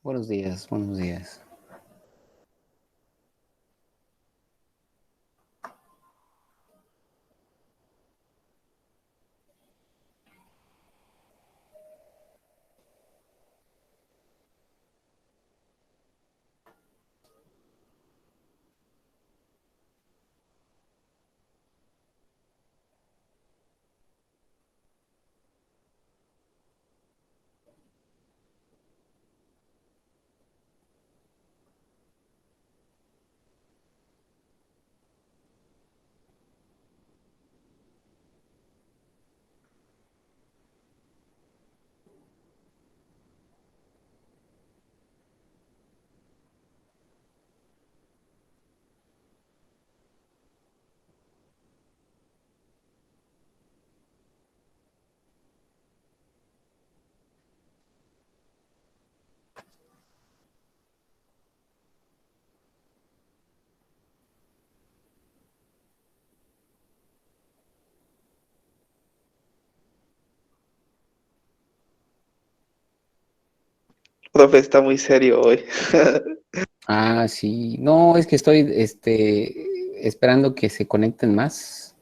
Buenos días, buenos días. Profe, está muy serio hoy. Ah, sí. No, es que estoy esperando que se conecten más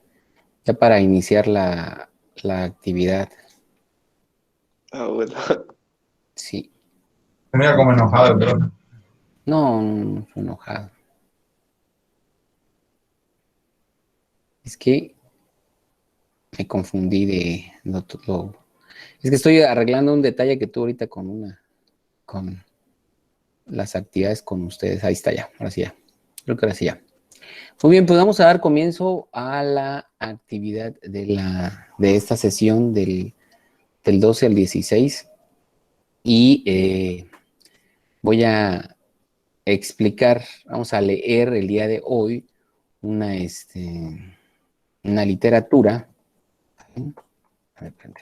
ya para iniciar la actividad. Ah, bueno. Sí. Mira como enojado el profe. No, no estoy enojado. Es que me confundí Es que estoy arreglando un detalle que tuve ahorita con las actividades con ustedes. Ahí está ya, ahora sí ya. Creo que ahora sí ya. Muy bien, pues vamos a dar comienzo a la actividad de esta sesión del 12 al 16 y voy a explicar, vamos a leer el día de hoy una, una literatura. A ver, espérate.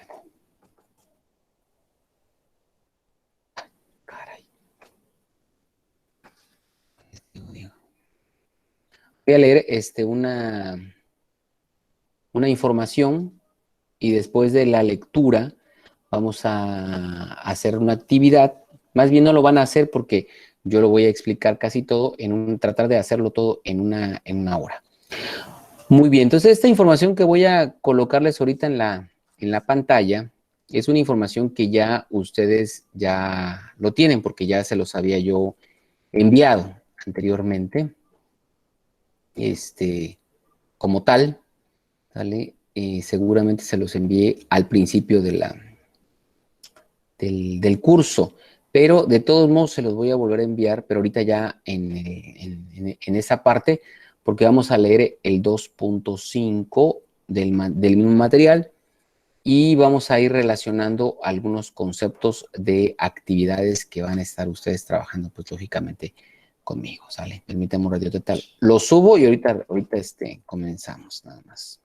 Caray. Voy a leer una información y después de la lectura vamos a hacer una actividad. Más bien no lo van a hacer porque yo lo voy a explicar casi todo, tratar de hacerlo todo en una hora. Muy bien, entonces esta información que voy a colocarles ahorita en la pantalla es una información que ya ustedes ya lo tienen porque ya se los había yo enviado anteriormente, como tal, ¿sale? Seguramente se los envié al principio del curso, pero de todos modos se los voy a volver a enviar, pero ahorita ya en esa parte, porque vamos a leer el 2.5 del mismo material y vamos a ir relacionando algunos conceptos de actividades que van a estar ustedes trabajando, pues lógicamente conmigo, ¿sale? Permítame un ratito total. Lo subo y ahorita comenzamos nada más.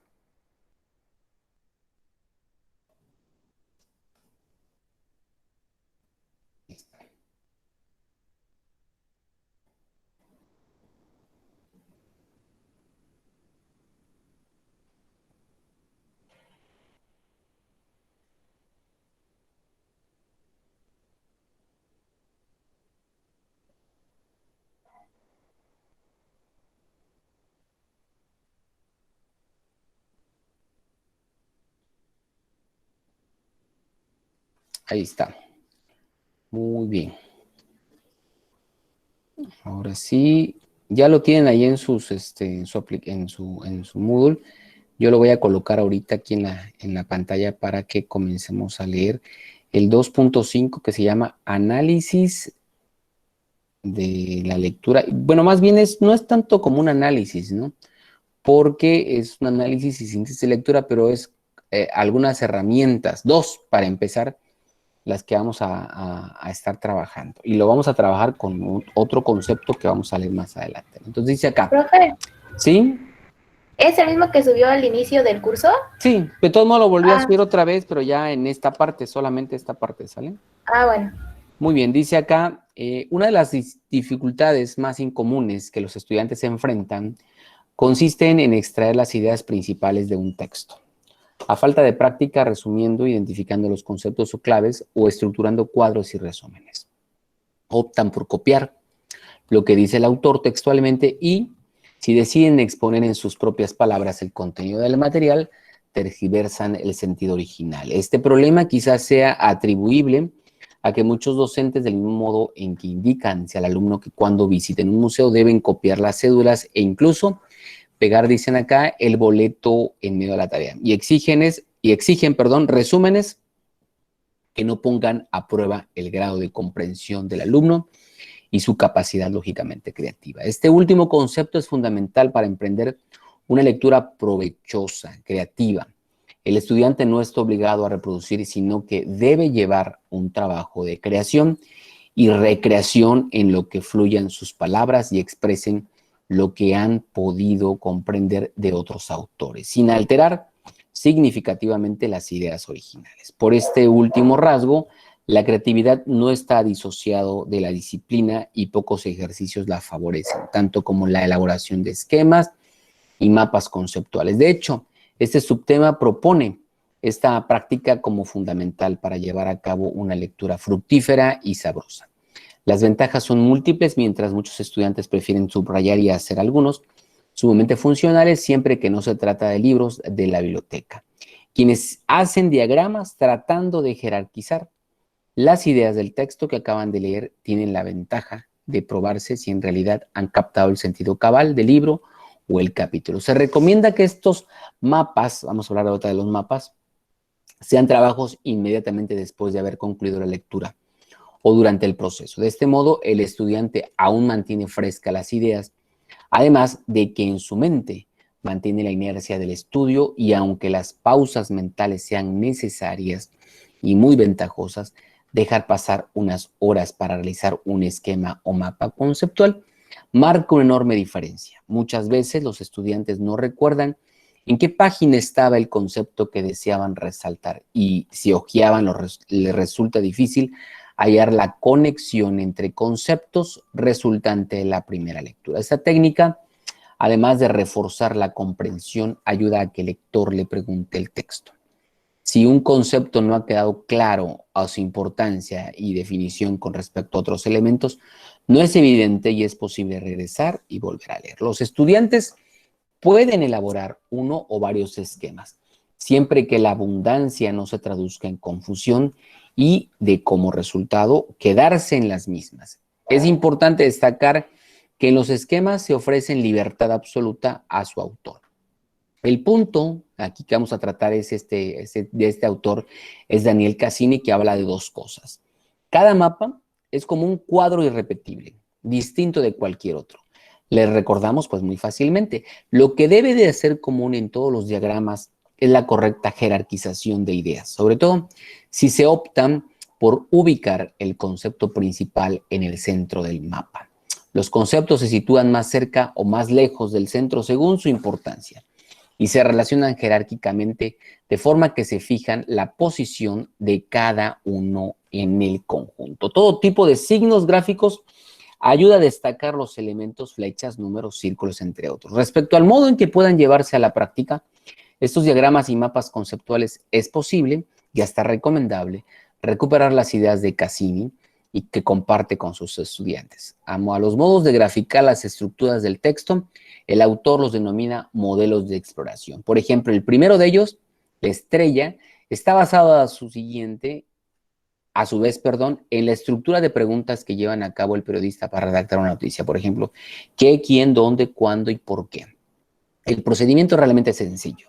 Ahí está. Muy bien. Ahora sí, ya lo tienen ahí en su Moodle. Yo lo voy a colocar ahorita aquí en la pantalla para que comencemos a leer el 2.5 que se llama Análisis de la lectura. Bueno, más bien no es tanto como un análisis, ¿no? Porque es un análisis y síntesis de lectura, pero es algunas herramientas, dos para empezar, las que vamos a estar trabajando. Y lo vamos a trabajar con otro concepto que vamos a leer más adelante. Entonces dice acá, Profe, ¿sí? ¿es el mismo que subió al inicio del curso? Sí, de todos modos lo volví a Ah, subir otra vez, pero ya en esta parte, solamente esta parte, ¿sale? bueno. Muy bien, dice acá, una de las dificultades más incomunes que los estudiantes se enfrentan consisten en extraer las ideas principales de un texto. A falta de práctica, resumiendo, identificando los conceptos o claves o estructurando cuadros y resúmenes. optan por copiar lo que dice el autor textualmente y, si deciden exponer en sus propias palabras el contenido del material, tergiversan el sentido original. Este problema quizás sea atribuible a que muchos docentes, del mismo modo en que indican hacia el alumno que cuando visiten un museo deben copiar las cédulas e incluso pegar, dicen acá, el boleto en medio de la tarea. Y exigen, resúmenes que no pongan a prueba el grado de comprensión del alumno y su capacidad lógicamente creativa. Este último concepto es fundamental para emprender una lectura provechosa, creativa. El estudiante no está obligado a reproducir, sino que debe llevar un trabajo de creación y recreación en lo que fluyan sus palabras y expresen lo que han podido comprender de otros autores, sin alterar significativamente las ideas originales. Por este último rasgo, la creatividad no está disociado de la disciplina y pocos ejercicios la favorecen, tanto como la elaboración de esquemas y mapas conceptuales. De hecho, este subtema propone esta práctica como fundamental para llevar a cabo una lectura fructífera y sabrosa. Las ventajas son múltiples, mientras muchos estudiantes prefieren subrayar y hacer algunos sumamente funcionales, siempre que no se trata de libros de la biblioteca. Quienes hacen diagramas tratando de jerarquizar las ideas del texto que acaban de leer tienen la ventaja de probarse si en realidad han captado el sentido cabal del libro o el capítulo. Se recomienda que estos mapas, vamos a hablar ahora de los mapas, sean trabajos inmediatamente después de haber concluido la lectura o durante el proceso. De este modo, el estudiante aún mantiene frescas las ideas, además de que en su mente mantiene la inercia del estudio y aunque las pausas mentales sean necesarias y muy ventajosas, dejar pasar unas horas para realizar un esquema o mapa conceptual marca una enorme diferencia. Muchas veces los estudiantes no recuerdan en qué página estaba el concepto que deseaban resaltar y si hojeaban les resulta difícil hallar la conexión entre conceptos resultante de la primera lectura. Esta técnica, además de reforzar la comprensión, ayuda a que el lector le pregunte el texto. Si un concepto no ha quedado claro a su importancia y definición con respecto a otros elementos, no es evidente y es posible regresar y volver a leer. Los estudiantes pueden elaborar uno o varios esquemas, siempre que la abundancia no se traduzca en confusión y de como resultado quedarse en las mismas. Es importante destacar que en los esquemas se ofrecen libertad absoluta a su autor. El punto aquí que vamos a tratar es de este autor, es Daniel Cassini, que habla de dos cosas. Cada mapa es como un cuadro irrepetible, distinto de cualquier otro. Les recordamos pues muy fácilmente. Lo que debe de ser común en todos los diagramas es la correcta jerarquización de ideas, sobre todo si se optan por ubicar el concepto principal en el centro del mapa. Los conceptos se sitúan más cerca o más lejos del centro según su importancia y se relacionan jerárquicamente de forma que se fijan la posición de cada uno en el conjunto. Todo tipo de signos gráficos ayuda a destacar los elementos, flechas, números, círculos, entre otros. Respecto al modo en que puedan llevarse a la práctica, estos diagramas y mapas conceptuales es posible y hasta recomendable recuperar las ideas de Cassini y que comparte con sus estudiantes. A los modos de graficar las estructuras del texto, el autor los denomina modelos de exploración. Por ejemplo, el primero de ellos, la estrella, está basado a su vez, en la estructura de preguntas que llevan a cabo el periodista para redactar una noticia. Por ejemplo, ¿qué, quién, dónde, cuándo y por qué? El procedimiento realmente es sencillo.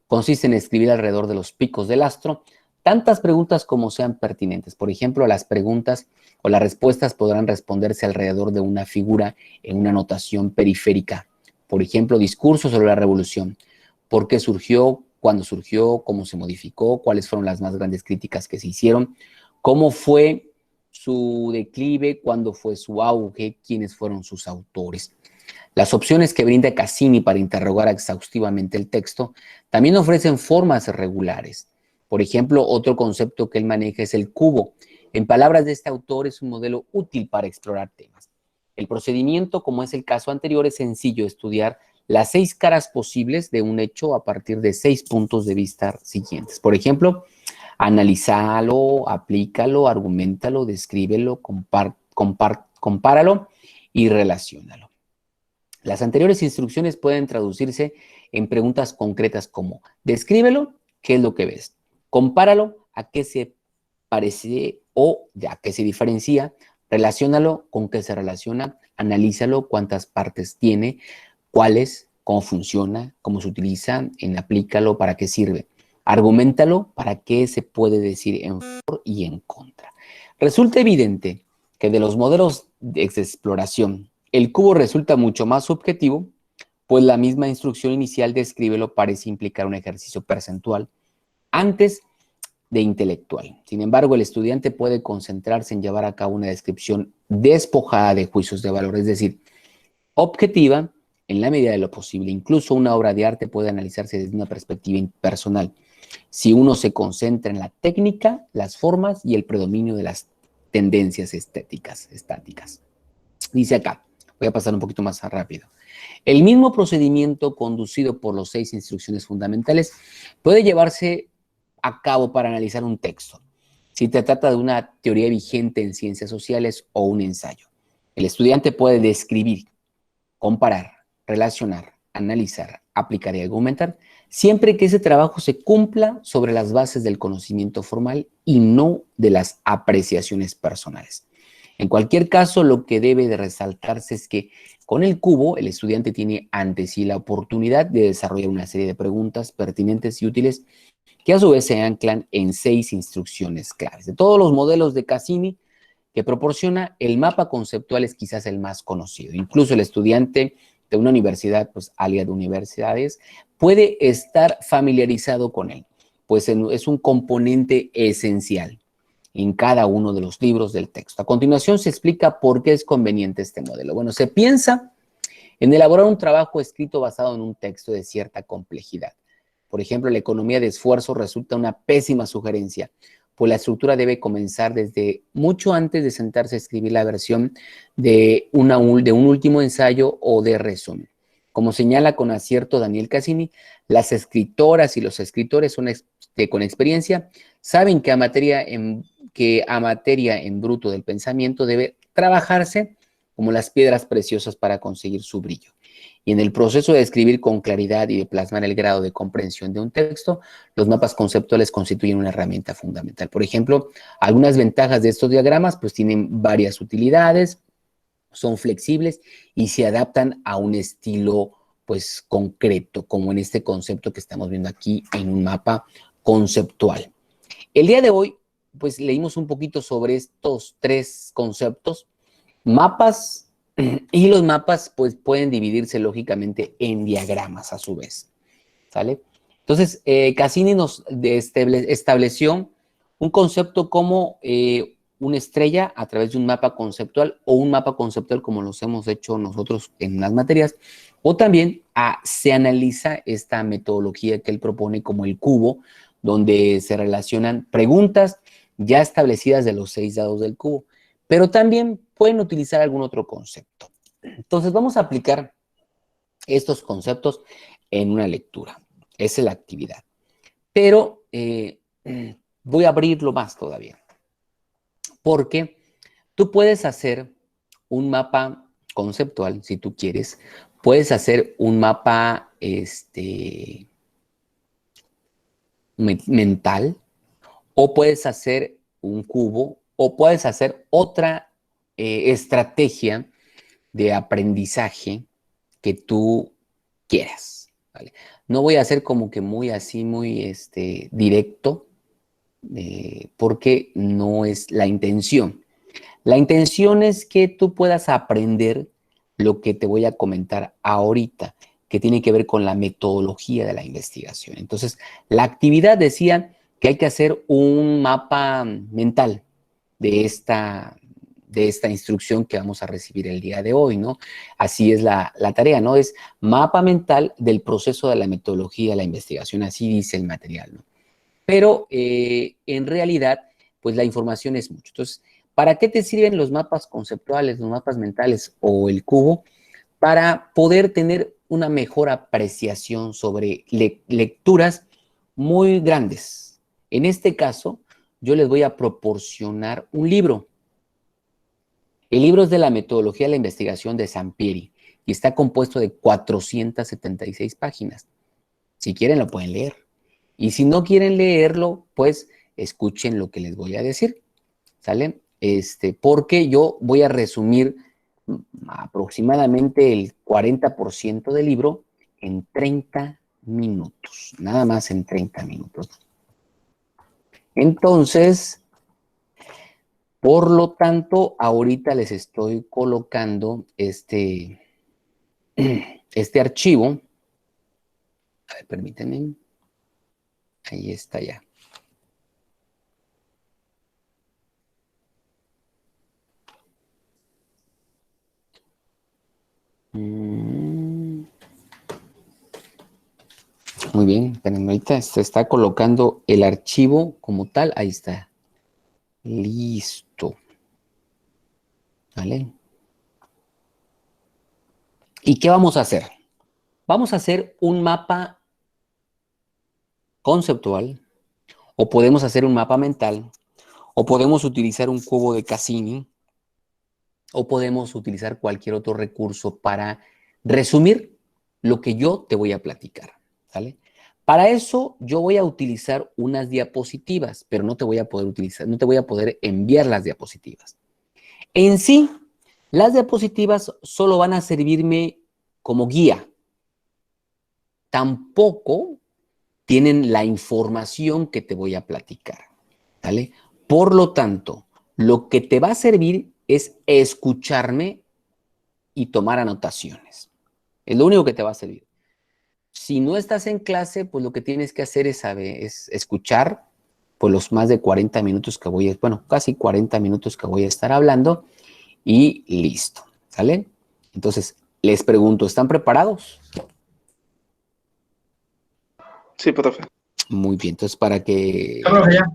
Consiste en escribir alrededor de los picos del astro tantas preguntas como sean pertinentes. Por ejemplo, las preguntas o las respuestas podrán responderse alrededor de una figura en una notación periférica. Por ejemplo, discurso sobre la revolución. ¿Por qué surgió? ¿Cuándo surgió? ¿Cómo se modificó? ¿Cuáles fueron las más grandes críticas que se hicieron? ¿Cómo fue su declive? ¿Cuándo fue su auge? ¿Quiénes fueron sus autores? Las opciones que brinda Cassini para interrogar exhaustivamente el texto también ofrecen formas regulares. Por ejemplo, otro concepto que él maneja es el cubo. En palabras de este autor, es un modelo útil para explorar temas. El procedimiento, como es el caso anterior, es sencillo: estudiar las 6 caras posibles de un hecho a partir de 6 puntos de vista siguientes. Por ejemplo, analízalo, aplícalo, argumentalo, descríbelo, compáralo y relaciónalo. Las anteriores instrucciones pueden traducirse en preguntas concretas como: descríbelo, ¿qué es lo que ves? Compáralo, ¿a qué se parece o a qué se diferencia? Relaciónalo, ¿con qué se relaciona? Analízalo, ¿cuántas partes tiene? ¿Cuáles? ¿Cómo funciona? ¿Cómo se utiliza? Aplícalo, ¿para qué sirve? Argumentalo, ¿para qué se puede decir en favor y en contra? Resulta evidente que de los modelos de exploración, el cubo resulta mucho más subjetivo, pues la misma instrucción inicial descríbelo parece implicar un ejercicio percentual antes de intelectual. Sin embargo, el estudiante puede concentrarse en llevar a cabo una descripción despojada de juicios de valor, es decir, objetiva en la medida de lo posible. Incluso una obra de arte puede analizarse desde una perspectiva personal, si uno se concentra en la técnica, las formas y el predominio de las tendencias estáticas. Dice acá, voy a pasar un poquito más rápido. El mismo procedimiento conducido por los 6 instrucciones fundamentales puede llevarse a cabo para analizar un texto, si te trata de una teoría vigente en ciencias sociales o un ensayo. El estudiante puede describir, comparar, relacionar, analizar, aplicar y argumentar, siempre que ese trabajo se cumpla sobre las bases del conocimiento formal y no de las apreciaciones personales. En cualquier caso, lo que debe de resaltarse es que con el cubo, el estudiante tiene ante sí la oportunidad de desarrollar una serie de preguntas pertinentes y útiles que a su vez se anclan en 6 instrucciones claves. De todos los modelos de Cassini que proporciona, el mapa conceptual es quizás el más conocido. Incluso el estudiante de una universidad, pues alias de universidades, puede estar familiarizado con él, pues es un componente esencial en cada uno de los libros del texto. A continuación se explica por qué es conveniente este modelo. Bueno, se piensa en elaborar un trabajo escrito basado en un texto de cierta complejidad. Por ejemplo, la economía de esfuerzo resulta una pésima sugerencia, pues la estructura debe comenzar desde mucho antes de sentarse a escribir la versión de un último ensayo o de resumen. Como señala con acierto Daniel Cassini, las escritoras y los escritores con experiencia saben que a materia en bruto del pensamiento debe trabajarse como las piedras preciosas para conseguir su brillo. Y en el proceso de escribir con claridad y de plasmar el grado de comprensión de un texto, los mapas conceptuales constituyen una herramienta fundamental. Por ejemplo, algunas ventajas de estos diagramas pues tienen varias utilidades, son flexibles y se adaptan a un estilo pues concreto, como en este concepto que estamos viendo aquí en un mapa conceptual. El día de hoy pues leímos un poquito sobre estos 3 conceptos, mapas, y los mapas pues pueden dividirse lógicamente en diagramas a su vez, ¿sale? Entonces, Cassini nos estableció un concepto como una estrella a través de un mapa conceptual o un mapa conceptual como los hemos hecho nosotros en las materias, o también se analiza esta metodología que él propone como el cubo, donde se relacionan preguntas ya establecidas de los 6 dados del cubo, pero también pueden utilizar algún otro concepto. Entonces vamos a aplicar estos conceptos en una lectura. Esa es la actividad. Pero voy a abrirlo más todavía. Porque tú puedes hacer un mapa conceptual, si tú quieres. Puedes hacer un mapa mental, o puedes hacer un cubo, o puedes hacer otra estrategia de aprendizaje que tú quieras, ¿vale? No voy a hacer como que muy así, muy directo, porque no es la intención. La intención es que tú puedas aprender lo que te voy a comentar ahorita, que tiene que ver con la metodología de la investigación. Entonces, la actividad decía que hay que hacer un mapa mental de esta instrucción que vamos a recibir el día de hoy, ¿no? Así es la tarea, ¿no? Es mapa mental del proceso de la metodología de la investigación, así dice el material, ¿no? Pero en realidad, pues la información es mucho. Entonces, ¿para qué te sirven los mapas conceptuales, los mapas mentales o el cubo? Para poder tener una mejor apreciación sobre lecturas muy grandes. En este caso, yo les voy a proporcionar un libro. El libro es de la metodología de la investigación de Sampieri y está compuesto de 476 páginas. Si quieren, lo pueden leer. Y si no quieren leerlo, pues escuchen lo que les voy a decir, ¿sale? Porque yo voy a resumir aproximadamente el 40% del libro en 30 minutos, nada más en 30 minutos. Entonces, por lo tanto, ahorita les estoy colocando este archivo. A ver, permítanme. Ahí está ya. Muy bien, espérenme, ahorita se está colocando el archivo como tal. Ahí está. Listo. ¿Vale? ¿Y qué vamos a hacer? Vamos a hacer un mapa conceptual, o podemos hacer un mapa mental, o podemos utilizar un cubo de Cassini, o podemos utilizar cualquier otro recurso para resumir lo que yo te voy a platicar, ¿sale? Para eso yo voy a utilizar unas diapositivas, pero no te voy a poder enviar las diapositivas. En sí, las diapositivas solo van a servirme como guía. Tampoco tienen la información que te voy a platicar, ¿vale? Por lo tanto, lo que te va a servir es escucharme y tomar anotaciones. Es lo único que te va a servir. Si no estás en clase, pues lo que tienes que hacer es escuchar pues los más de 40 minutos que casi 40 minutos que voy a estar hablando y listo, ¿sale? Entonces, les pregunto, ¿están preparados? Sí, profe. Muy bien, entonces para que Yo creo que ya.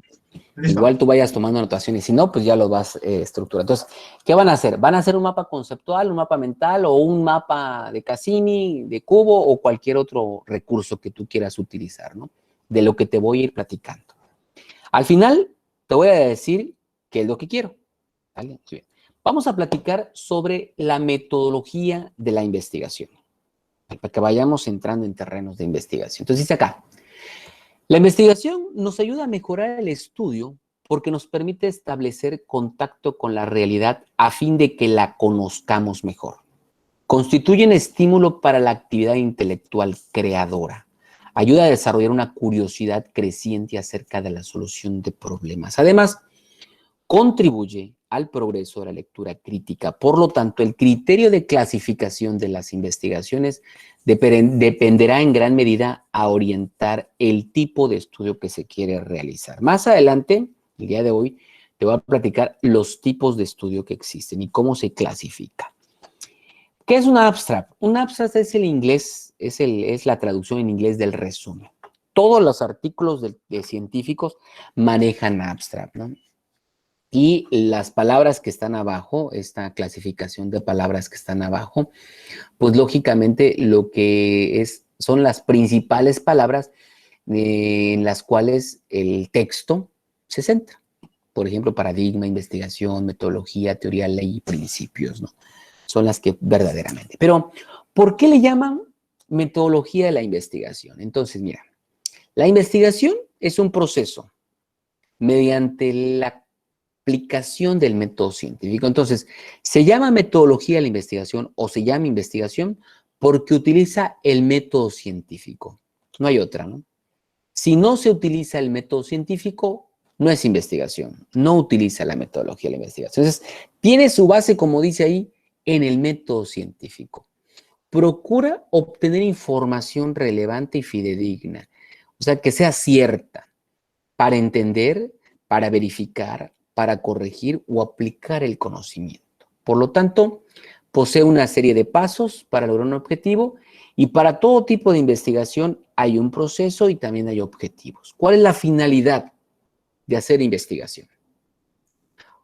Listo. igual tú vayas tomando anotaciones, si no, pues ya lo vas estructurando. Entonces, ¿qué van a hacer? ¿Van a hacer un mapa conceptual, un mapa mental o un mapa de Cassini, de cubo o cualquier otro recurso que tú quieras utilizar, ¿no? De lo que te voy a ir platicando. Al final, te voy a decir qué es lo que quiero, ¿vale? Bien. Vamos a platicar sobre la metodología de la investigación, para que vayamos entrando en terrenos de investigación. Entonces, dice acá, la investigación nos ayuda a mejorar el estudio porque nos permite establecer contacto con la realidad a fin de que la conozcamos mejor. Constituye un estímulo para la actividad intelectual creadora. Ayuda a desarrollar una curiosidad creciente acerca de la solución de problemas. Además, contribuye al progreso de la lectura crítica. Por lo tanto, el criterio de clasificación de las investigaciones dependerá en gran medida a orientar el tipo de estudio que se quiere realizar. Más adelante, el día de hoy, te voy a platicar los tipos de estudio que existen y cómo se clasifica. ¿Qué es un abstract? Un abstract es el inglés, es la traducción en inglés del resumen. Todos los artículos de científicos manejan abstract, ¿no? Y las palabras que están abajo, esta clasificación de palabras que están abajo, pues lógicamente lo que son las principales palabras en las cuales el texto se centra. Por ejemplo, paradigma, investigación, metodología, teoría, ley y principios, ¿no? Son las que verdaderamente. Pero, ¿por qué le llaman metodología de la investigación? Entonces, mira, la investigación es un proceso mediante la aplicación del método científico. Entonces, se llama metodología de la investigación o se llama investigación porque utiliza el método científico. No hay otra, ¿no? Si no se utiliza el método científico, no es investigación. No utiliza la metodología de la investigación. Entonces, tiene su base, como dice ahí, en el método científico. Procura obtener información relevante y fidedigna, o sea, que sea cierta, para entender, para verificar, para corregir o aplicar el conocimiento. Por lo tanto, posee una serie de pasos para lograr un objetivo y para todo tipo de investigación hay un proceso y también hay objetivos. ¿Cuál es la finalidad de hacer investigación?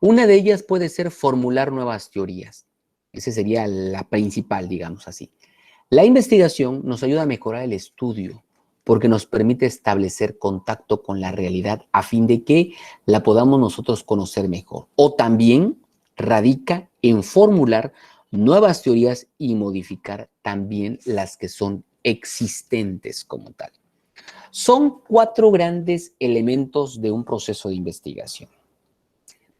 Una de ellas puede ser formular nuevas teorías. Esa sería la principal, digamos así. La investigación nos ayuda a mejorar el estudio porque nos permite establecer contacto con la realidad a fin de que la podamos nosotros conocer mejor. O también radica en formular nuevas teorías y modificar también las que son existentes como tal. Son 4 grandes elementos de un proceso de investigación.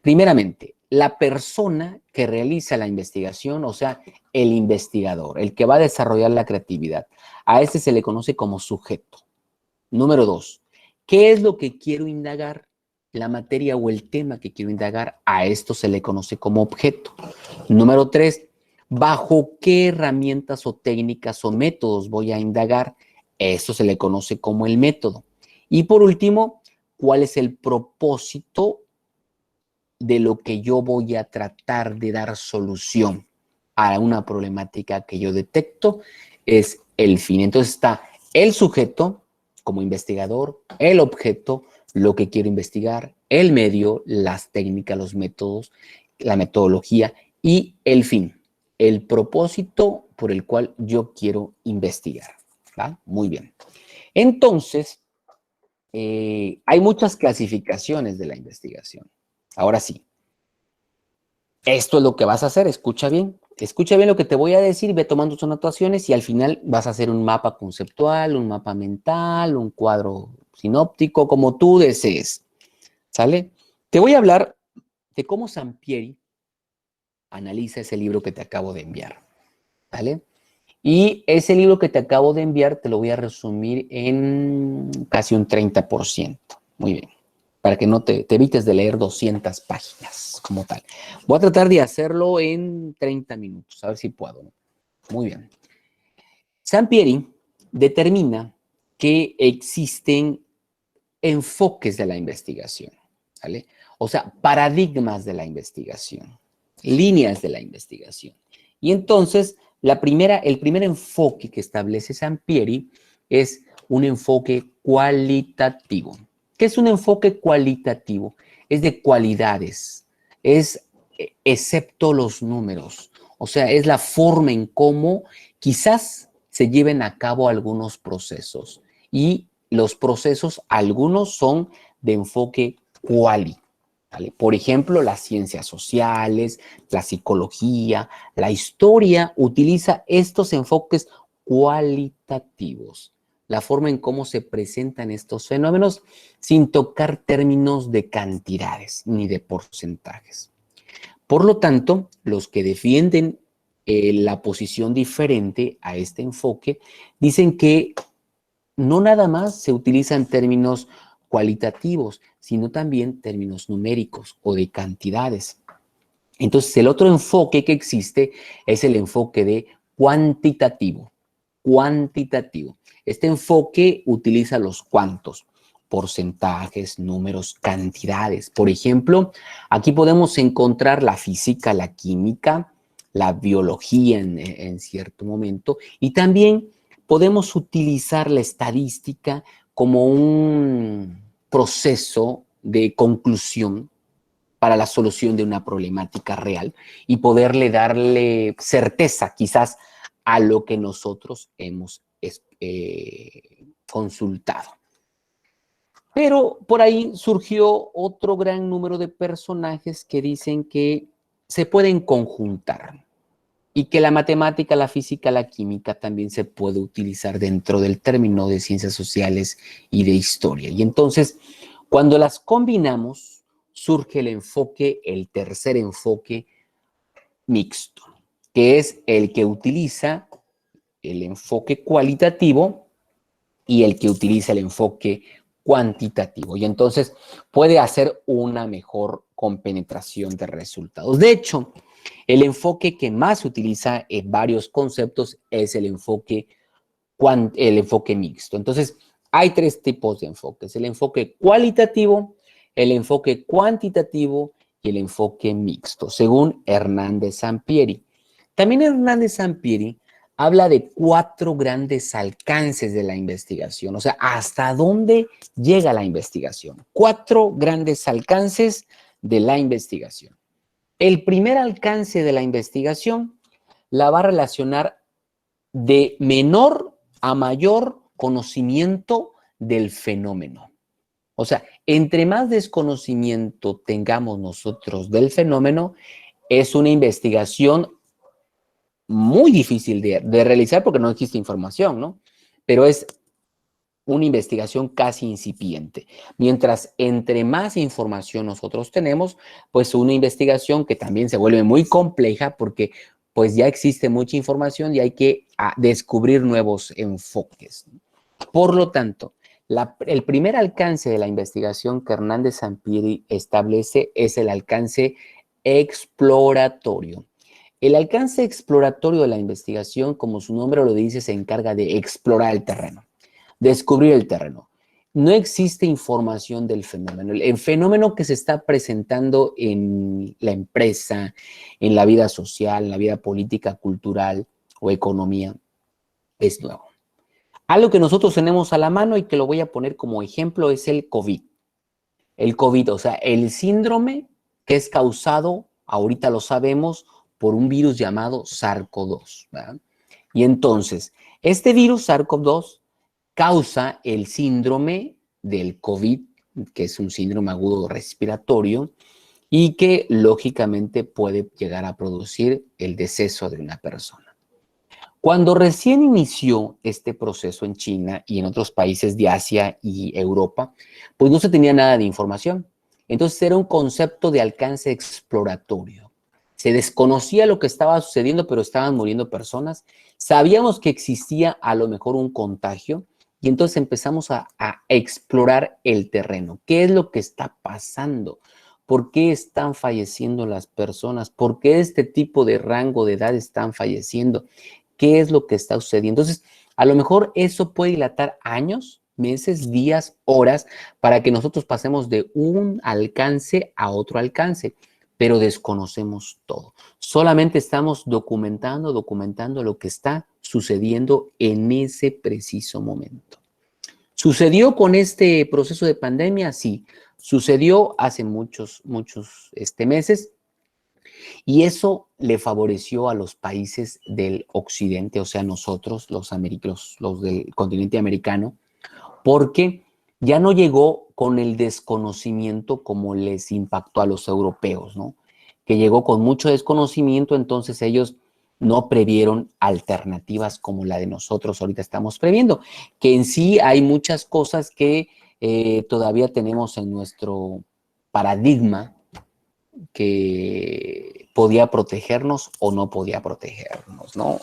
Primeramente, la persona que realiza la investigación, o sea, el investigador, el que va a desarrollar la creatividad. A este se le conoce como sujeto. Número 2, ¿qué es lo que quiero indagar? La materia o el tema que quiero indagar, a esto se le conoce como objeto. Número 3, ¿bajo qué herramientas o técnicas o métodos voy a indagar? Esto se le conoce como el método. Y por último, ¿cuál es el propósito de lo que yo voy a tratar de dar solución a una problemática que yo detecto? Es el fin. Entonces está el sujeto como investigador, el objeto, lo que quiero investigar, el medio, las técnicas, los métodos, la metodología y el fin, el propósito por el cual yo quiero investigar. ¿Va? Muy bien. Entonces, hay muchas clasificaciones de la investigación. Ahora sí, esto es lo que vas a hacer, escucha bien lo que te voy a decir, ve tomando tus anotaciones y al final vas a hacer un mapa conceptual, un mapa mental, un cuadro sinóptico, como tú desees, ¿sale? Te voy a hablar de cómo Sampieri analiza ese libro que te acabo de enviar, ¿vale? Y ese libro que te acabo de enviar te lo voy a resumir en casi un 30%, muy bien, para que no te evites de leer 200 páginas como tal. Voy a tratar de hacerlo en 30 minutos, a ver si puedo, ¿no? Muy bien. Sampieri determina que existen enfoques de la investigación, ¿vale? O sea, paradigmas de la investigación, líneas de la investigación. Y entonces, el primer enfoque que establece Sampieri es un enfoque cualitativo. ¿Qué es un enfoque cualitativo? Es de cualidades, es excepto los números. O sea, es la forma en cómo quizás se lleven a cabo algunos procesos. Y los procesos, algunos son de enfoque quali. ¿Vale? Por ejemplo, las ciencias sociales, la psicología, la historia utiliza estos enfoques cualitativos, la forma en cómo se presentan estos fenómenos sin tocar términos de cantidades ni de porcentajes. Por lo tanto, los que defienden la posición diferente a este enfoque dicen que no nada más se utilizan términos cualitativos, sino también términos numéricos o de cantidades. Entonces, el otro enfoque que existe es el enfoque de cuantitativo. Cuantitativo. Este enfoque utiliza los cuantos, porcentajes, números, cantidades. Por ejemplo, aquí podemos encontrar la física, la química, la biología en cierto momento y también podemos utilizar la estadística como un proceso de conclusión para la solución de una problemática real y poderle darle certeza quizás a lo que nosotros hemos consultado. Pero por ahí surgió otro gran número de personajes que dicen que se pueden conjuntar y que la matemática, la física, la química también se puede utilizar dentro del término de ciencias sociales y de historia. Y entonces, cuando las combinamos, surge el tercer enfoque mixto, que es el que utiliza el enfoque cualitativo y el que utiliza el enfoque cuantitativo. Y entonces puede hacer una mejor compenetración de resultados. De hecho, el enfoque que más se utiliza en varios conceptos es el enfoque mixto. Entonces, hay 3 tipos de enfoques: el enfoque cualitativo, el enfoque cuantitativo y el enfoque mixto, según Hernández Sampieri. También Hernández Sampieri habla de 4 grandes alcances de la investigación, o sea, hasta dónde llega la investigación. 4 grandes alcances de la investigación. El primer alcance de la investigación la va a relacionar de menor a mayor conocimiento del fenómeno. O sea, entre más desconocimiento tengamos nosotros del fenómeno, es una investigación muy difícil de realizar porque no existe información, ¿no? Pero es una investigación casi incipiente. Mientras entre más información nosotros tenemos, pues una investigación que también se vuelve muy compleja porque pues ya existe mucha información y hay que descubrir nuevos enfoques. Por lo tanto, el primer alcance de la investigación que Hernández Sampieri establece es el alcance exploratorio. El alcance exploratorio de la investigación, como su nombre lo dice, se encarga de explorar el terreno, descubrir el terreno. No existe información del fenómeno. El fenómeno que se está presentando en la empresa, en la vida social, en la vida política, cultural o economía, es nuevo. Algo que nosotros tenemos a la mano y que lo voy a poner como ejemplo es el COVID. El COVID, o sea, el síndrome que es causado, ahorita lo sabemos, por un virus llamado SARS-CoV-2, ¿verdad? Y entonces, este virus SARS-CoV-2 causa el síndrome del COVID, que es un síndrome agudo respiratorio, y que lógicamente puede llegar a producir el deceso de una persona. Cuando recién inició este proceso en China y en otros países de Asia y Europa, pues no se tenía nada de información. Entonces era un concepto de alcance exploratorio. Se desconocía lo que estaba sucediendo, pero estaban muriendo personas. Sabíamos que existía a lo mejor un contagio y entonces empezamos a explorar el terreno. ¿Qué es lo que está pasando? ¿Por qué están falleciendo las personas? ¿Por qué este tipo de rango de edad están falleciendo? ¿Qué es lo que está sucediendo? Entonces, a lo mejor eso puede dilatar años, meses, días, horas, para que nosotros pasemos de un alcance a otro alcance, pero desconocemos todo. Solamente estamos documentando lo que está sucediendo en ese preciso momento. ¿Sucedió con este proceso de pandemia? Sí, sucedió hace muchos meses. Y eso le favoreció a los países del occidente, o sea, nosotros, los del continente americano, porque ya no llegó con el desconocimiento como les impactó a los europeos, ¿no? Que llegó con mucho desconocimiento, entonces ellos no previeron alternativas como la de nosotros ahorita estamos previendo, que en sí hay muchas cosas que todavía tenemos en nuestro paradigma que podía protegernos o no podía protegernos, ¿no?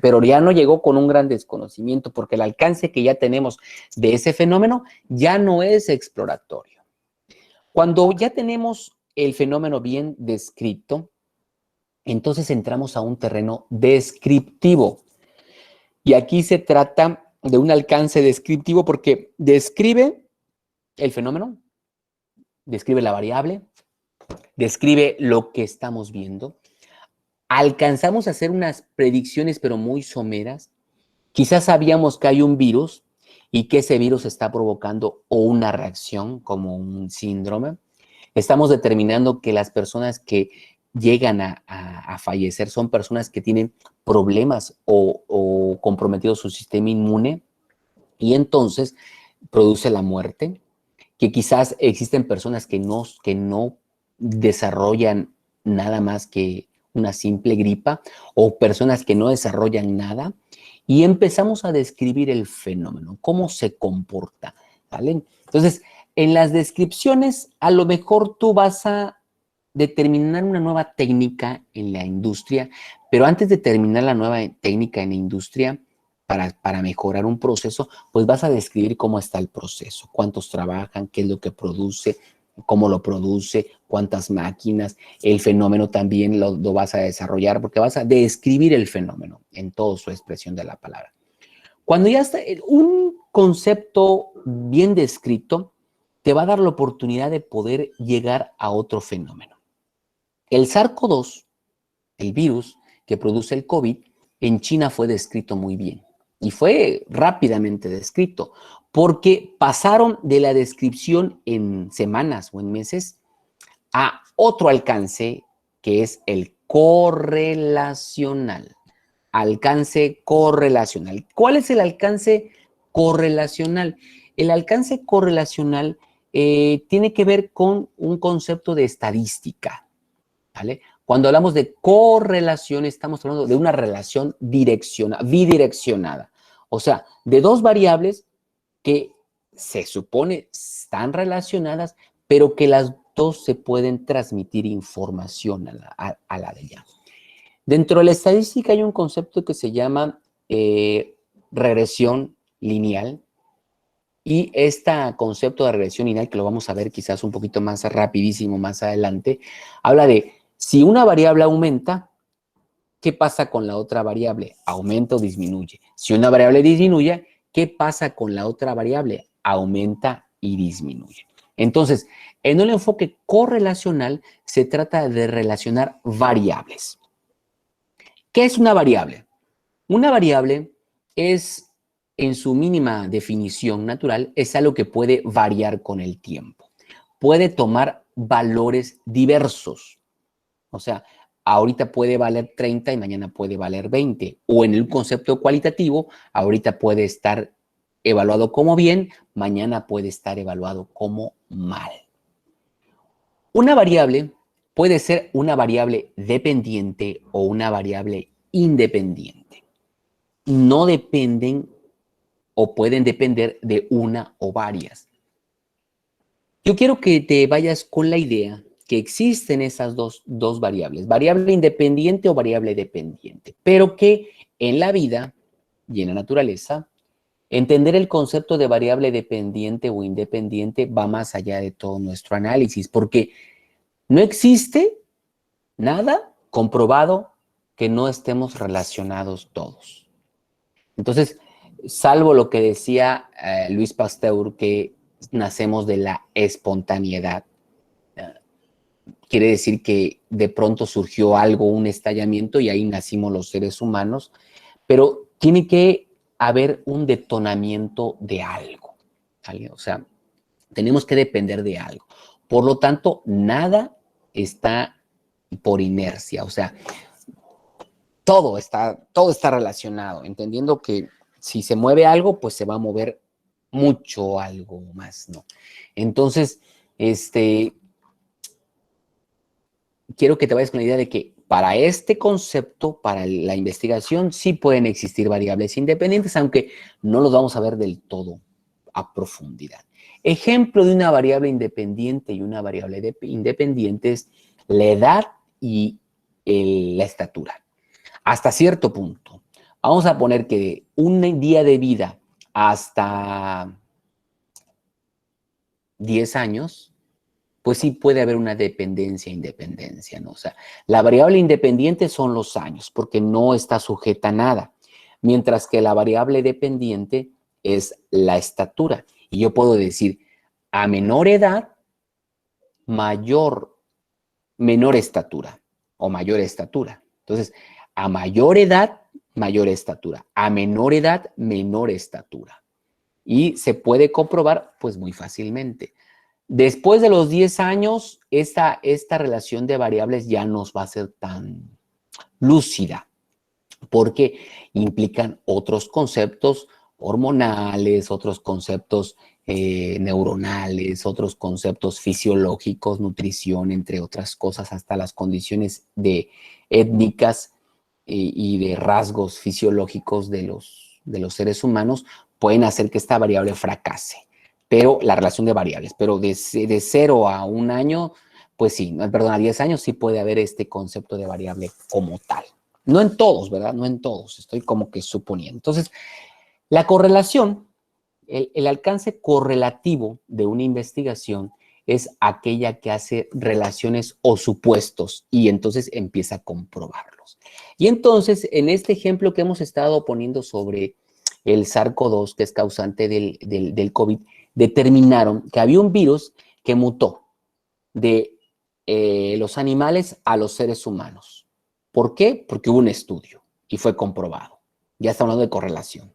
Pero ya no llegó con un gran desconocimiento porque el alcance que ya tenemos de ese fenómeno ya no es exploratorio. Cuando ya tenemos el fenómeno bien descrito, entonces entramos a un terreno descriptivo. Y aquí se trata de un alcance descriptivo porque describe el fenómeno, describe la variable, describe lo que estamos viendo. Alcanzamos a hacer unas predicciones, pero muy someras. Quizás sabíamos que hay un virus y que ese virus está provocando o una reacción como un síndrome. Estamos determinando que las personas que llegan a fallecer son personas que tienen problemas o comprometido su sistema inmune y entonces produce la muerte, que quizás existen personas que no desarrollan nada más que una simple gripa o personas que no desarrollan nada y empezamos a describir el fenómeno, cómo se comporta, ¿vale? Entonces, en las descripciones, a lo mejor tú vas a determinar una nueva técnica en la industria, pero antes de terminar la nueva técnica en la industria, para mejorar un proceso, pues vas a describir cómo está el proceso, cuántos trabajan, qué es lo que produce, cómo lo produce, cuántas máquinas, el fenómeno también lo vas a desarrollar porque vas a describir el fenómeno en toda su expresión de la palabra. Cuando ya está un concepto bien descrito, te va a dar la oportunidad de poder llegar a otro fenómeno. El SARS-CoV-2, el virus que produce el COVID, en China fue descrito muy bien y fue rápidamente descrito porque pasaron de la descripción en semanas o en meses a otro alcance que es el correlacional. Alcance correlacional. ¿Cuál es el alcance correlacional? El alcance correlacional tiene que ver con un concepto de estadística, ¿vale? Cuando hablamos de correlación, estamos hablando de una relación bidireccionada. O sea, de dos variables que se supone están relacionadas, pero que las dos se pueden transmitir información a la de ella. Dentro de la estadística hay un concepto que se llama regresión lineal. Y este concepto de regresión lineal, que lo vamos a ver quizás un poquito más rapidísimo más adelante, habla de si una variable aumenta, ¿qué pasa con la otra variable? ¿Aumenta o disminuye? Si una variable disminuye, ¿qué pasa con la otra variable? Aumenta y disminuye. Entonces, en un enfoque correlacional se trata de relacionar variables. ¿Qué es una variable? Una variable es, en su mínima definición natural, es algo que puede variar con el tiempo. Puede tomar valores diversos. O sea, ahorita puede valer 30 y mañana puede valer 20. O en el concepto cualitativo, ahorita puede estar evaluado como bien, mañana puede estar evaluado como mal. Una variable puede ser una variable dependiente o una variable independiente. No dependen o pueden depender de una o varias. Yo quiero que te vayas con la idea que existen esas dos variables, variable independiente o variable dependiente, pero que en la vida y en la naturaleza, entender el concepto de variable dependiente o independiente va más allá de todo nuestro análisis, porque no existe nada comprobado que no estemos relacionados todos. Entonces, salvo lo que decía Luis Pasteur, que nacemos de la espontaneidad, quiere decir que de pronto surgió algo, un estallamiento, y ahí nacimos los seres humanos, pero tiene que haber un detonamiento de algo, ¿vale? O sea, tenemos que depender de algo. Por lo tanto, nada está por inercia, o sea, todo está relacionado, entendiendo que si se mueve algo, pues se va a mover mucho algo más, ¿no? Entonces, quiero que te vayas con la idea de que para este concepto, para la investigación, sí pueden existir variables independientes, aunque no los vamos a ver del todo a profundidad. Ejemplo de una variable independiente y una variable independiente es la edad y la estatura. Hasta cierto punto. Vamos a poner que de un día de vida hasta 10 años, pues sí puede haber una dependencia e independencia, ¿no? O sea, la variable independiente son los años, porque no está sujeta a nada, mientras que la variable dependiente es la estatura. Y yo puedo decir, a menor edad, menor estatura o mayor estatura. Entonces, a mayor edad, mayor estatura. A menor edad, menor estatura. Y se puede comprobar, pues, muy fácilmente. Después de los 10 años, esta relación de variables ya no va a ser tan lúcida, porque implican otros conceptos hormonales, otros conceptos neuronales, otros conceptos fisiológicos, nutrición, entre otras cosas, hasta las condiciones étnicas y de rasgos fisiológicos de los seres humanos pueden hacer que esta variable fracase. Pero la relación de variables, pero de 0 a 1 año, pues sí, perdón, a 10 años sí puede haber este concepto de variable como tal. No en todos, ¿verdad? No en todos, estoy como que suponiendo. Entonces, la correlación, el alcance correlativo de una investigación es aquella que hace relaciones o supuestos y entonces empieza a comprobarlos. Y entonces, en este ejemplo que hemos estado poniendo sobre el SARS-CoV-2, que es causante del COVID, determinaron que había un virus que mutó de los animales a los seres humanos. ¿Por qué? Porque hubo un estudio y fue comprobado. Ya estamos hablando de correlación.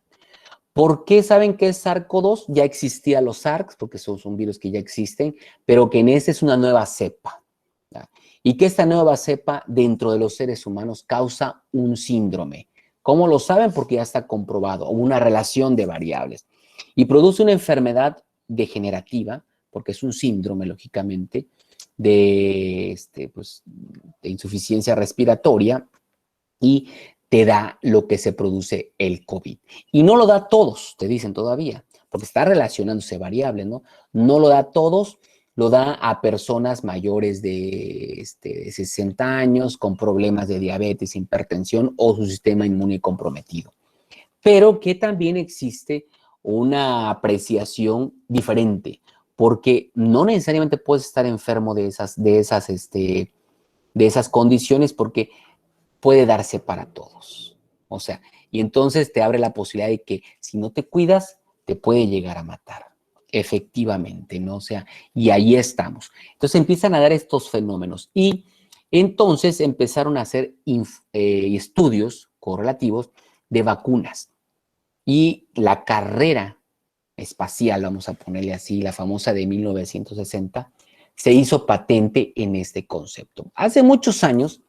¿Por qué saben que es SARS-CoV-2? Ya existían los SARS, porque son virus que ya existen, pero que en ese es una nueva cepa, ¿ya? Y que esta nueva cepa dentro de los seres humanos causa un síndrome. ¿Cómo lo saben? Porque ya está comprobado, una relación de variables. Y produce una enfermedad degenerativa, porque es un síndrome, lógicamente, pues, de insuficiencia respiratoria y te da lo que se produce el COVID. Y no lo da a todos, te dicen todavía, porque está relacionándose variables, ¿no? No lo da a todos, lo da a personas mayores de 60 años con problemas de diabetes, hipertensión o su sistema inmune comprometido. Pero que también existe una apreciación diferente, porque no necesariamente puedes estar enfermo de esas condiciones, porque puede darse para todos. O sea, y entonces te abre la posibilidad de que si no te cuidas, te puede llegar a matar. Efectivamente, ¿no? O sea, y ahí estamos. Entonces empiezan a dar estos fenómenos y entonces empezaron a hacer estudios correlativos de vacunas y la carrera espacial, vamos a ponerle así, la famosa de 1960, se hizo patente en este concepto. Hace muchos años,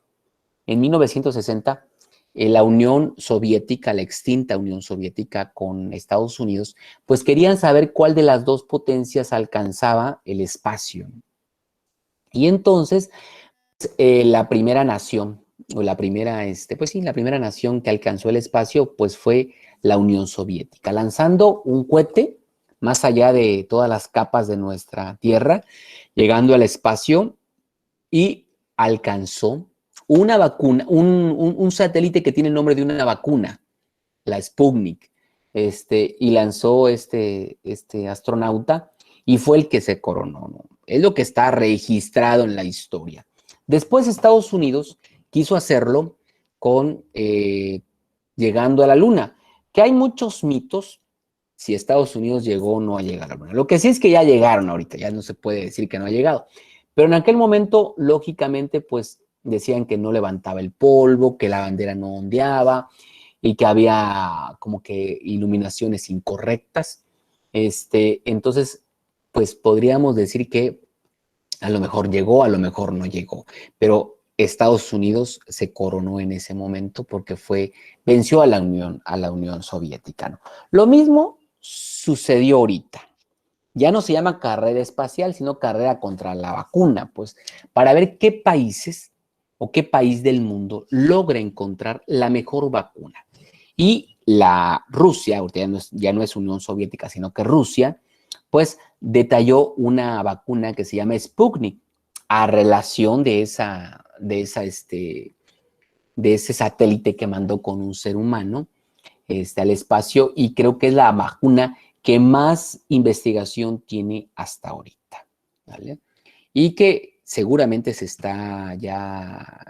en 1960, la Unión Soviética, la extinta Unión Soviética con Estados Unidos, pues querían saber cuál de las dos potencias alcanzaba el espacio. Y entonces, la primera nación, o la primera, pues sí, la primera nación que alcanzó el espacio, pues fue la Unión Soviética, lanzando un cohete más allá de todas las capas de nuestra Tierra, llegando al espacio y alcanzó una vacuna, un satélite que tiene el nombre de una vacuna, la Sputnik, y lanzó este astronauta y fue el que se coronó, ¿no? Es lo que está registrado en la historia. Después Estados Unidos quiso hacerlo con llegando a la Luna, que hay muchos mitos si Estados Unidos llegó o no a llegar a la Luna. Lo que sí es que ya llegaron ahorita, ya no se puede decir que no ha llegado. Pero en aquel momento, lógicamente, pues decían que no levantaba el polvo, que la bandera no ondeaba y que había como que iluminaciones incorrectas. Entonces, pues podríamos decir que a lo mejor llegó, a lo mejor no llegó. Pero Estados Unidos se coronó en ese momento porque venció a la Unión Soviética, ¿no? Lo mismo sucedió ahorita. Ya no se llama carrera espacial, sino carrera contra la vacuna, pues para ver qué países o qué país del mundo logra encontrar la mejor vacuna. Y la Rusia, ahorita ya no es Unión Soviética, sino que Rusia, pues detalló una vacuna que se llama Sputnik a relación de ese satélite que mandó con un ser humano al espacio, y creo que es la vacuna que más investigación tiene hasta ahorita, ¿vale? Y que seguramente se está ya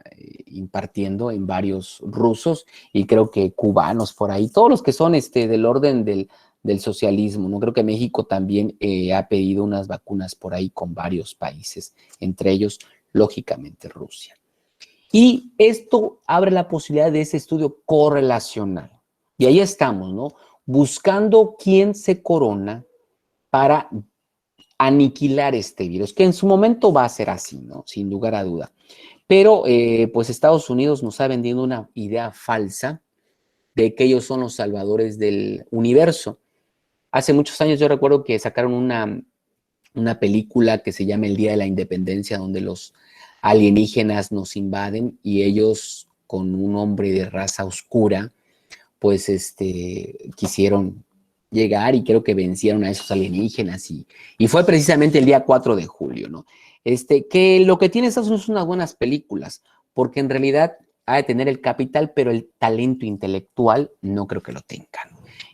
impartiendo en varios rusos y creo que cubanos por ahí, todos los que son del orden del socialismo, ¿no? Creo que México también ha pedido unas vacunas por ahí con varios países, entre ellos, lógicamente, Rusia. Y esto abre la posibilidad de ese estudio correlacional. Y ahí estamos, ¿no? Buscando quién se corona para aniquilar este virus, que en su momento va a ser así, ¿no? Sin lugar a duda. Pero, pues Estados Unidos nos ha vendido una idea falsa de que ellos son los salvadores del universo. Hace muchos años yo recuerdo que sacaron una película que se llama El Día de la Independencia, donde los alienígenas nos invaden y ellos, con un hombre de raza oscura, pues quisieron llegar y creo que vencieron a esos alienígenas y fue precisamente el día 4 de julio, ¿no? Que lo que tiene Estados Unidos son unas buenas películas, porque en realidad ha de tener el capital, pero el talento intelectual no creo que lo tengan.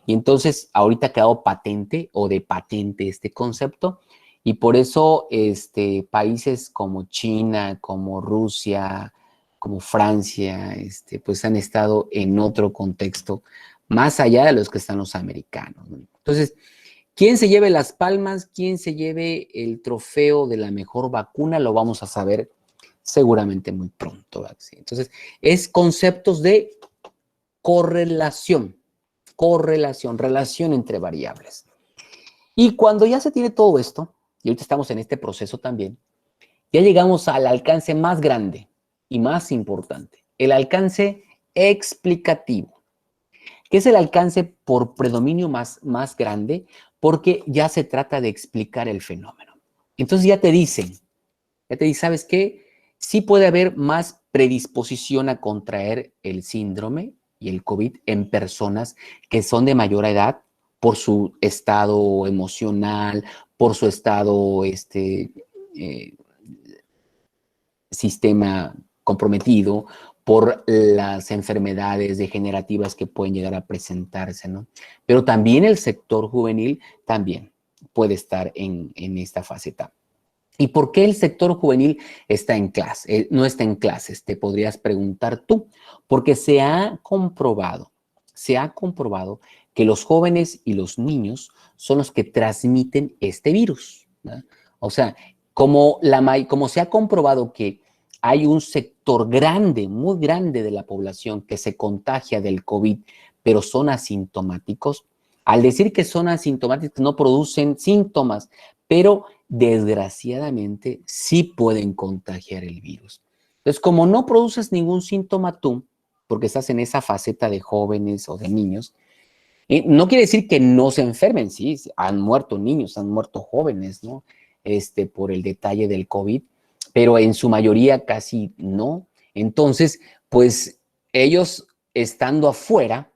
Y entonces ahorita ha quedado patente o de patente este concepto, y por eso países como China, como Rusia, como Francia, pues han estado en otro contexto más allá de los que están los americanos, ¿no? Entonces, ¿quién se lleve las palmas? ¿Quién se lleve el trofeo de la mejor vacuna? Lo vamos a saber seguramente muy pronto, ¿verdad? Entonces, es conceptos de correlación, relación entre variables. Y cuando ya se tiene todo esto, y ahorita estamos en este proceso también, ya llegamos al alcance más grande y más importante, el alcance explicativo, que es el alcance por predominio más grande, porque ya se trata de explicar el fenómeno. Entonces ya te dicen, Ya te dice, ¿sabes qué? Sí puede haber más predisposición a contraer el síndrome y el COVID en personas que son de mayor edad por su estado emocional, por su estado eh, sistema comprometido, por las enfermedades degenerativas que pueden llegar a presentarse, ¿no? Pero también el sector juvenil también puede estar en esta faceta. ¿Y por qué el sector juvenil está en clase, no está en clases? Te podrías preguntar tú. Porque se ha comprobado que los jóvenes y los niños son los que transmiten este virus, ¿no? O sea, como se ha comprobado que hay un sector grande, muy grande de la población que se contagia del COVID, pero son asintomáticos, al decir que son asintomáticos no producen síntomas, pero desgraciadamente sí pueden contagiar el virus. Entonces, como no produces ningún síntoma tú, porque estás en esa faceta de jóvenes o de niños, no quiere decir que no se enfermen, sí, han muerto niños, han muerto jóvenes, ¿no? Por el detalle del COVID, pero en su mayoría casi no. Entonces, pues ellos estando afuera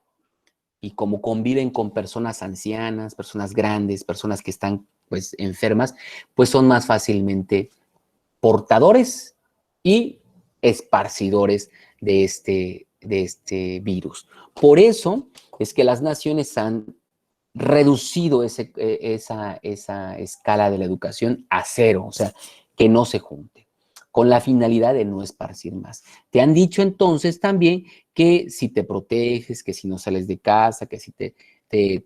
y como conviven con personas ancianas, personas grandes, personas que están pues enfermas, pues son más fácilmente portadores y esparcidores de este virus. Por eso es que las naciones han reducido esa escala de la educación a cero, o sea, que no se junte, con la finalidad de no esparcir más. Te han dicho entonces también que si te proteges, que si no sales de casa, que si te